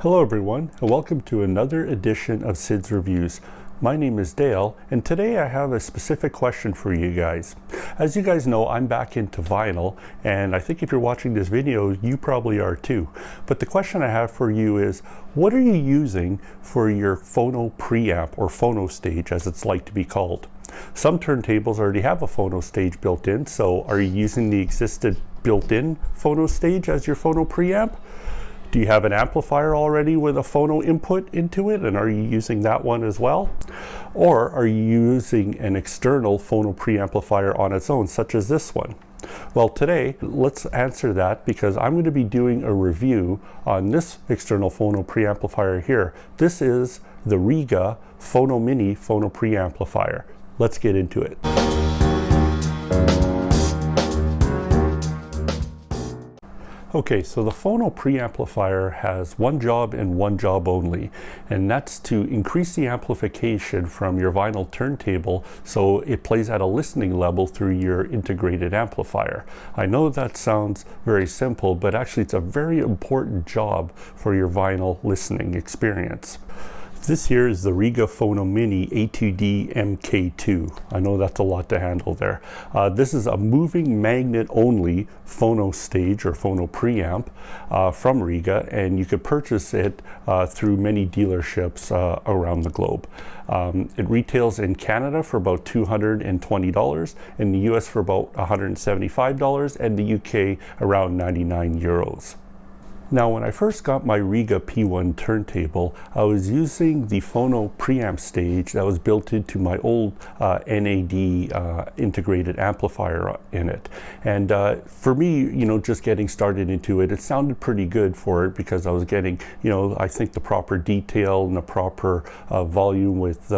Hello everyone, and welcome to another edition of Sid's Reviews. My name is Dale, and today I have a specific question for you guys. As you guys know, I'm back into vinyl, and I think if you're watching this video, you probably are too. But the question I have for you is, what are you using for your Phono Preamp, or Phono Stage as it's like to be called? Some turntables already have a Phono Stage built in, so are you using the existed built-in Phono Stage as your Phono Preamp? Do you have an amplifier already with a phono input into it, and are you using that one as well? Or are you using an external phono preamplifier on its own, such as this one? Well, today, let's answer that because I'm going to be doing a review on this external phono preamplifier here. This is the Rega Fono Mini Phono Preamplifier. Let's get into it. Okay, so the Phono Preamplifier has one job and one job only, and that's to increase the amplification from your vinyl turntable so it plays at a listening level through your integrated amplifier. I know that sounds very simple, but actually it's a very important job for your vinyl listening experience. This here is the Rega Fono Mini A2D MK2. I know that's a lot to handle there. This is a moving magnet only phono stage or phono preamp from Rega, and you could purchase it through many dealerships around the globe. It retails in Canada for about $220, in the US for about $175, and the UK around 99 euros. Now, when I first got my Rega P1 turntable, I was using the Phono Preamp stage that was built into my old NAD integrated amplifier in it. And for me, you know, just getting started into it, it sounded pretty good for it because I was getting, you know, I think the proper detail and the proper volume with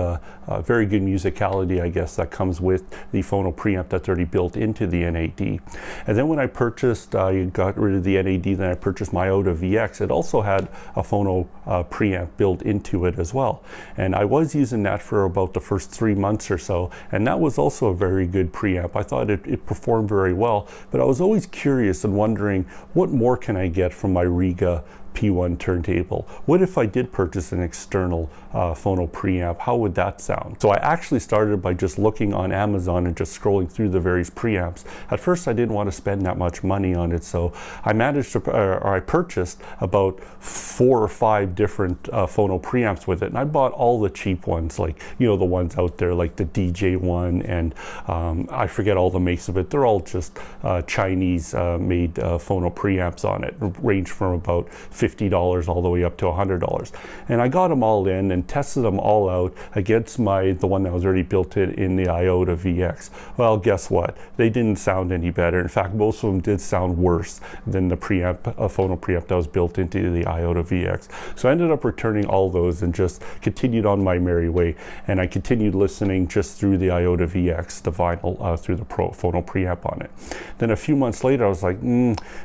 very good musicality, I guess, that comes with the Phono Preamp that's already built into the NAD. And then when I purchased, I got rid of the NAD, then I purchased my VX, it also had a phono preamp built into it as well. And I was using that for about the first 3 months or so, and that was also a very good preamp. I thought it performed very well, but I was always curious and wondering, what more can I get from my Rega P1 turntable? What if I did purchase an external phono preamp? How would that sound? So I actually started by just looking on Amazon and just scrolling through the various preamps. At first I didn't want to spend that much money on it, so I managed to, or I purchased about 4 or 5 different phono preamps with it, and I bought all the cheap ones, like, you know, the ones out there like the DJ one, and I forget all the makes of it. They're all just Chinese made phono preamps on it, range from about $50 all the way up to $100. And I got them all in and tested them all out against the one that was already built in the Iota VX. Well, guess what? They didn't sound any better. In fact, most of them did sound worse than the preamp, phono preamp that was built into the Iota VX. So I ended up returning all those and just continued on my merry way. And I continued listening just through the Iota VX, the vinyl, through the phono preamp on it. Then a few months later, I was like,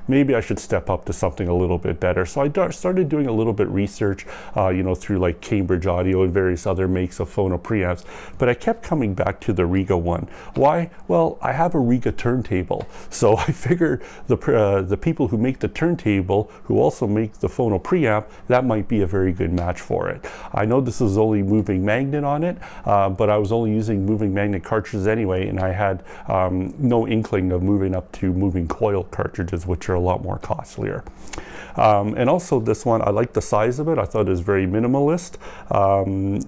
maybe I should step up to something a little bit better. So I started doing a little bit research, you know, through like Cambridge Audio and various other makes of phono preamps, but I kept coming back to the Rega one. Why? Well, I have a Rega turntable, so I figured the people who make the turntable, who also make the phono preamp, that might be a very good match for it. I know this is only moving magnet on it, but I was only using moving magnet cartridges anyway, and I had no inkling of moving up to moving coil cartridges, which are a lot more costlier. And also this one, I like the size of it. I thought it was very minimalist,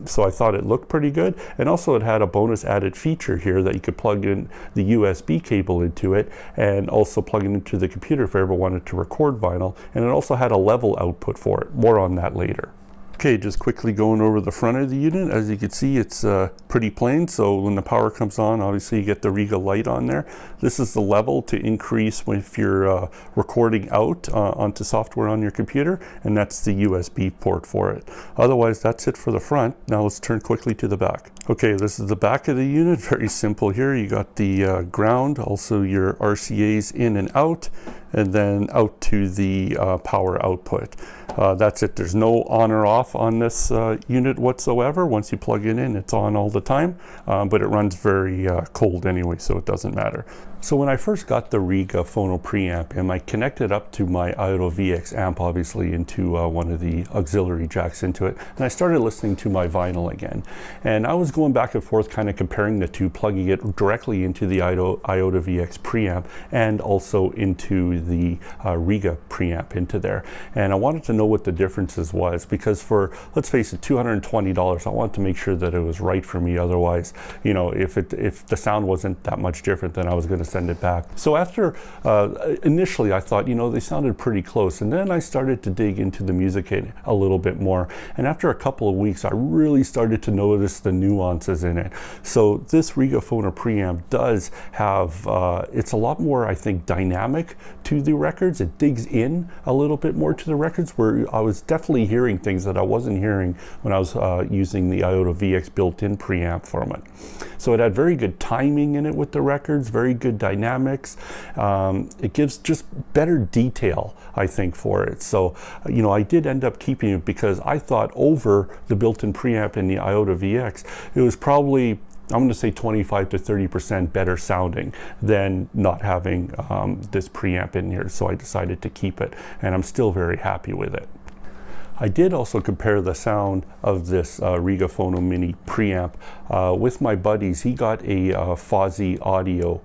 so I thought it looked pretty good. And also it had a bonus added feature here that you could plug in the USB cable into it and also plug it into the computer if I ever wanted to record vinyl. And it also had a level output for it. More on that later. Okay, just quickly going over the front of the unit. As you can see, it's pretty plain, so when the power comes on, obviously you get the Rega light on there. This is the level to increase if you're recording out onto software on your computer, and that's the USB port for it. Otherwise, that's it for the front. Now let's turn quickly to the back. Okay, this is the back of the unit. Very simple here. You got the ground, also your RCA's in and out, and then out to the power output. That's it. There's no on or off on this unit whatsoever. Once you plug it in, it's on all the time, but it runs very cold anyway, so it doesn't matter. So when I first got the Rega Fono Preamp and I connected up to my A2D amp, obviously into one of the auxiliary jacks into it, and I started listening to my vinyl again. And I was going back and forth kind of comparing the two, plugging it directly into the A2D preamp and also into the Rega preamp into there. And I wanted to know what the differences was, because for, let's face it, $220, I wanted to make sure that it was right for me. Otherwise, you know, if the sound wasn't that much different, then I was going to send it back. So after initially I thought, you know, they sounded pretty close, and then I started to dig into the music a little bit more, and after a couple of weeks I really started to notice the nuances in it. So this Rega Fono Preamp does have it's a lot more, I think, dynamic to the records. It digs in a little bit more to the records, where I was definitely hearing things that I wasn't hearing when I was using the A2D built-in preamp from it. So it had very good timing in it with the records, very good dynamics. It gives just better detail, I think, for it. So, you know, I did end up keeping it because I thought over the built-in preamp in the A2D, it was probably, I'm going to say 25 to 30% better sounding than not having this preamp in here. So I decided to keep it, and I'm still very happy with it. I did also compare the sound of this Rega Fono Mini preamp with my buddies. He got a Fozzy Audio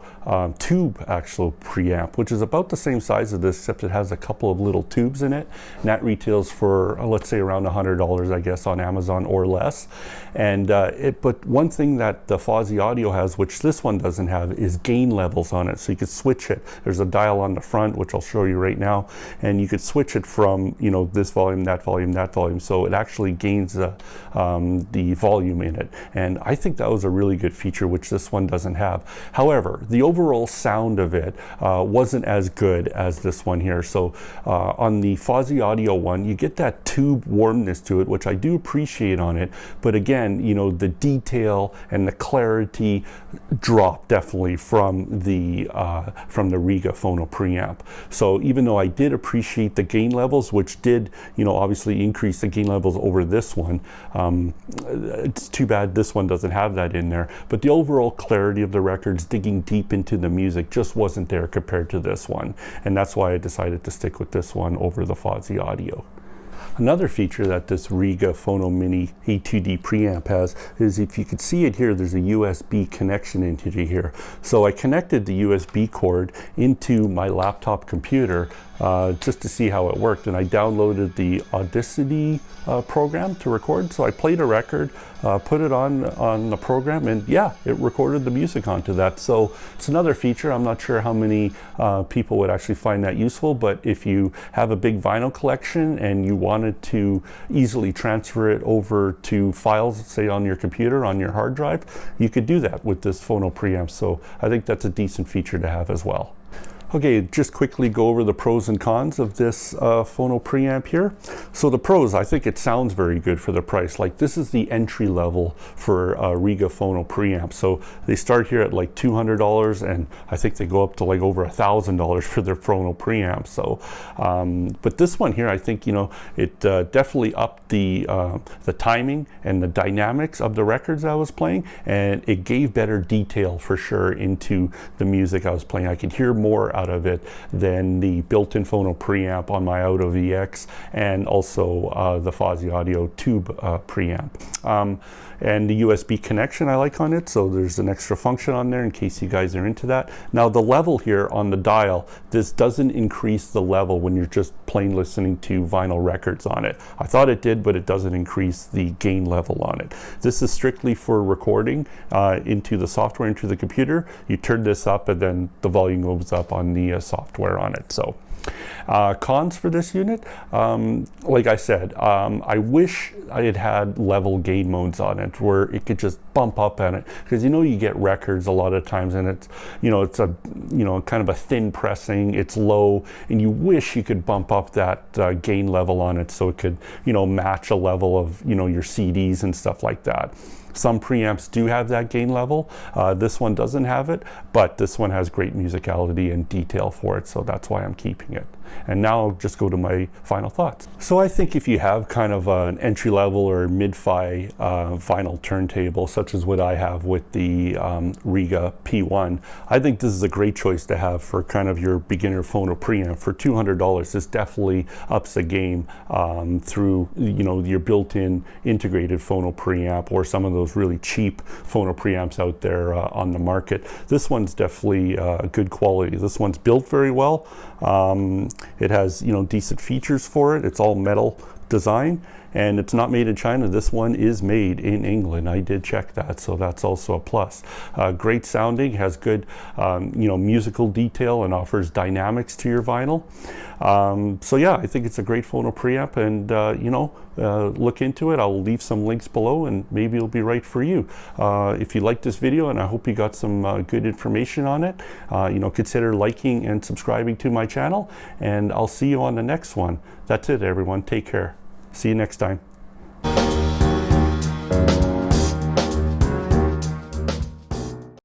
tube actual preamp, which is about the same size as this, except it has a couple of little tubes in it. And that retails for let's say around $100, I guess, on Amazon or less. And but one thing that the Fozzy Audio has, which this one doesn't have, is gain levels on it. So you could switch it. There's a dial on the front, which I'll show you right now, and you could switch it from, you know, this volume, that volume, that volume, so it actually gains the volume in it. And I think that was a really good feature, which this one doesn't have. However, the overall sound of it wasn't as good as this one here. So on the Fozzy Audio one, you get that tube warmness to it, which I do appreciate on it, but again, you know, the detail and the clarity drop definitely from the Rega Fono Preamp. So even though I did appreciate the gain levels, which did, you know, obviously increase the gain levels over this one, it's too bad this one doesn't have that in there. But the overall clarity of the records, digging deep into the music, just wasn't there compared to this one. And that's why I decided to stick with this one over the Fozzy Audio. Another feature that this Rega Fono Mini A2D preamp has is, if you could see it here, there's a USB connection into here. So I connected the USB cord into my laptop computer just to see how it worked, and I downloaded the Audacity program to record. So I played a record, put it on the program, and yeah, it recorded the music onto that. So it's another feature. I'm not sure how many people would actually find that useful, but if you have a big vinyl collection and you wanted to easily transfer it over to files, say on your computer, on your hard drive, you could do that with this Fono preamp. So I think that's a decent feature to have as well. Okay, just quickly go over the pros and cons of this Fono preamp here. So the pros, I think it sounds very good for the price. Like, this is the entry level for Rega Fono preamp. So they start here at like $200, and I think they go up to like over $1,000 for their Fono preamp. So, but this one here, I think, you know, it definitely upped the timing and the dynamics of the records I was playing, and it gave better detail for sure into the music I was playing. I could hear more out of it than the built-in Fono preamp on my A2D and also the Fozzy Audio tube preamp. And the USB connection I like on it, so there's an extra function on there in case you guys are into that. Now the level here on the dial, this doesn't increase the level when you're just plain listening to vinyl records on it. I thought it did, but it doesn't increase the gain level on it. This is strictly for recording into the software, into the computer. You turn this up and then the volume goes up on the software on it. So cons for this unit, like I said, I wish I had level gain modes on it where it could just bump up on it, because you know, you get records a lot of times and it's, you know, it's a, you know, kind of a thin pressing, it's low, and you wish you could bump up that gain level on it so it could, you know, match a level of, you know, your CDs and stuff like that. Some preamps do have that gain level. This one doesn't have it, but this one has great musicality and detail for it, so that's why I'm keeping it. And now I'll just go to my final thoughts. So I think if you have kind of an entry-level or mid-fi vinyl turntable, such as what I have with the Rega P1, I think this is a great choice to have for kind of your beginner phono preamp. For $200, this definitely ups the game through, you know, your built-in integrated phono preamp or some of those really cheap phono preamps out there on the market. This one's definitely good quality. This one's built very well. It has, you know, decent features for it. It's all metal design, and it's not made in China. This one is made in England. I did check that, so that's also a plus. Great sounding, has good you know, musical detail, and offers dynamics to your vinyl. So yeah, I think it's a great phono preamp, and you know, look into it. I'll leave some links below, and maybe it'll be right for you. If you liked this video, and I hope you got some good information on it, you know, consider liking and subscribing to my channel, and I'll see you on the next one. That's it, everyone. Take care. See you next time.